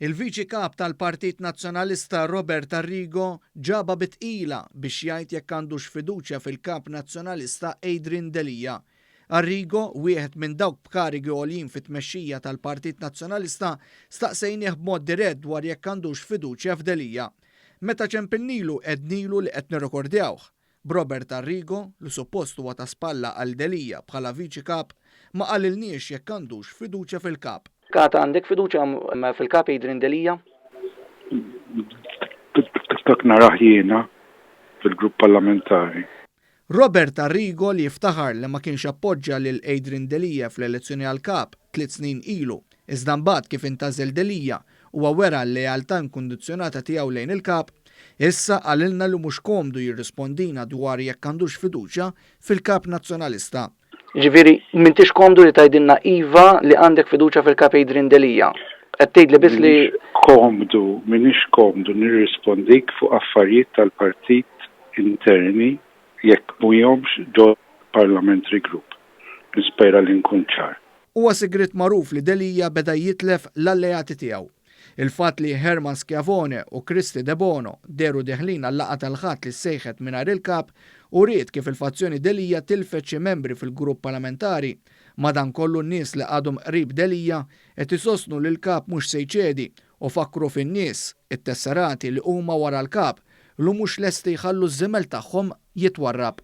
Il-Viċi Kap tal-Partit Nazzjonalista Robert Arrigo ġaba bitqila biex jgħid jekk għandux fiduċja fil-Kap Nazzjonalista Adrian Delija. Arrigo, wieħed minn dawk b'karigi għoljin fit-tmexxija tal-Partit Nazzjonalista, staqsejnieh b'mod dirett dwar jekk għandux fiduċja f'Delija. Meta ċempilnilu ednilu li qed nirrekordjawh. B'Robert Arrigo, li suppost huwa ta' spalla għal Delija bħala Viċi Kap, ma qalilniex jekk għandux fiduċja fil-Kap. Kata għandek fiduċja fil-Kap Adrian Delija? Dak naraħ jiena fil-grupp parlamentari. Robert Arrigo li jiftaħar li ma kienx appoġġja lil Adrian Delija fl-elezzjoni għal Kap 3 snin ilu, iżda mbagħad kif intażel Delija huwa wera l-lealtà inkundizzjonata tiegħu lejn il-Kap, issa qalilna li mhux komdu jirrispondina dwar jekk għandux fiduċja fil-Kap Nazzjonalista. Ġifieri, m'intix komdu li tgħidilna iva li għandek fiduċja fil-Kap Adrian Delija. Qed tgħidli biss li Minix komdu nirrispondik fuq affarijiet tal-partit interni jekk mhumx ġo parliamentary group. Nispera li nkun ċar. Huwa sigrit magħruf li Delija beda jitlef l-alleati tiegħu. Il-fatt li Herman Schiavone u Kristi De Bono deru deħlin għall-laqgħa tal-ħadd li ssejħet mingħajr il-Kap u ried kif il-fazzjoni Delija tilfet xi membri fil-grupp parlamentari. Madankollu n-nies li għadhom qrib Delija qed isostnu li l-Kap mhux se jċedi u fakkru fin-nies it-tesserati li huma wara l-Kap li mhux lesti jħallu ż-żimel tagħhom jitwarrab.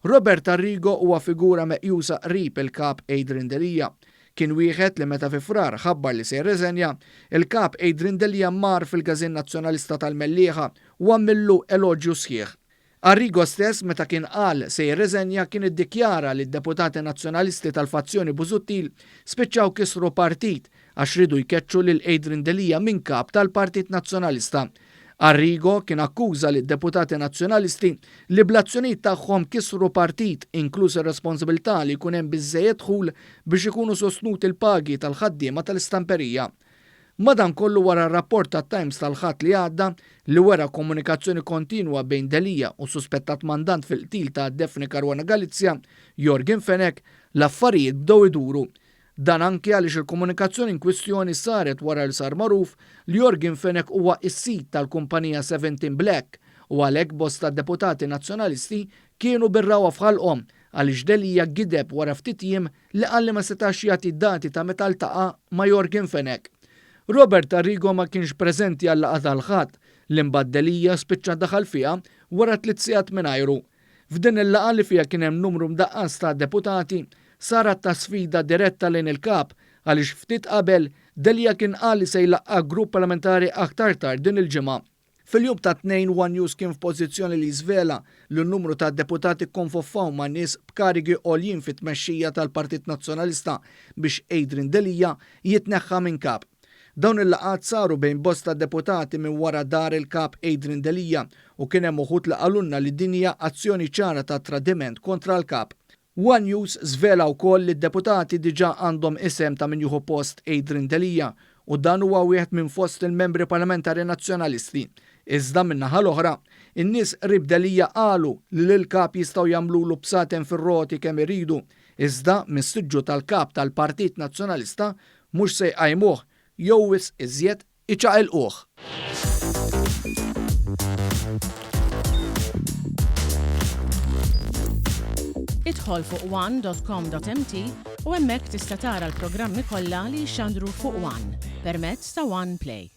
Robert Arrigo huwa figura meqjusa qrib il-Kap Adrian Delija. Kien wieħed li meta fi frar ħabbar li se jirreżenja, il-Kap Adrian Delija mar fil-Gażin Nazzjonalista tal-Mellieħa u għamillu eloġju sħiħ. Arrigo stess meta kien qal se jirreżenja kien iddikjara li d-deputati nazzjonalisti tal-fazzjoni Busuttil spiċċaw kisru partit għax ridu jkeċċu lil Adrian Delija minn kap tal-Partit Nazzjonalista. Arrigo kien akkuża lid deputati nazzjonalisti li blazzjonijiet tagħhom kisru partit inkluż ir-responsabilità li jkun hemm biżżejjed dħul biex ikunu sostnuti l-pagi tal-ħaddiema tal-istamperija. Madankollu wara r-rapport tat-Times tal-ħadd li għadda li wera komunikazzjoni kontinwa bejn Delija u suspettat mandant fil-qtil ta' Defni Caruana Galizja, Jorgen Fenek, l-affarijiet bdew iduru. Dan anke għaliex il-komunikazzjoni in kwistjoni saret wara li sar magħruf li Jorgen Fenek huwa s-sit tal-kumpanija 17 Black u għalhekk bosta deputati nazzjonalisti kienu birrawa f'ħalqhom għaliex Delija gideb wara ftit jiem li qal li ma setax jagħti dati ta' meta ltaqa' ma' Jorgen Fenek. Robert Arrigo ma kienx preżenti għal laqgħa tal-ħadd li mbagħad Delija spiċċa daħal fiha wara 3 sigħat mingħajru. F'din il-laqgħa li fiha kien hemm numru mdaqqas ta' deputati saret ta' sfida diretta lejn il-Kap għaliex ftit qabel Delija kien qal li se jlaqqa grupp parlamentari aktar tard din il-ġimgħa. Fil-jum ta' 2 One News kien f'pożizzjoni li jżvela li n-numru ta' deputati konfoffaw ma' nies b'karigi għoljin fit-tmexxija tal-Partit Nazzjonalista biex Adrian Delija jitneħħa minn Kap. Dawn il-laqgħat saru bejn bosta deputati minn wara dar il-Kap Adrian Delija u kien hemm uħud li qalulna li din hija azzjoni ċara ta' tradiment kontra l-Kap. One News żvela wkoll li d-deputati diġà għandhom isem ta' min jieħu post Adrian Delija u dan huwa wieħed minn fost il-membri parlamentari nazzjonalisti. Iżda min-naħa l-oħra, in-nies qrib Delija qalu li l-Kap jistgħu jagħmlulu bsaten fir-roti kemm iridu, iżda mis-siġġu tal-Kap tal-Partit Nazzjonalista mhux se jqajmuh jew wisq iżjed iċaqilquh. Idħol fuq one.com.mt u hemmhekk tista' tara l-programmi kollha li jxandru fuq One permezz ta' One Play.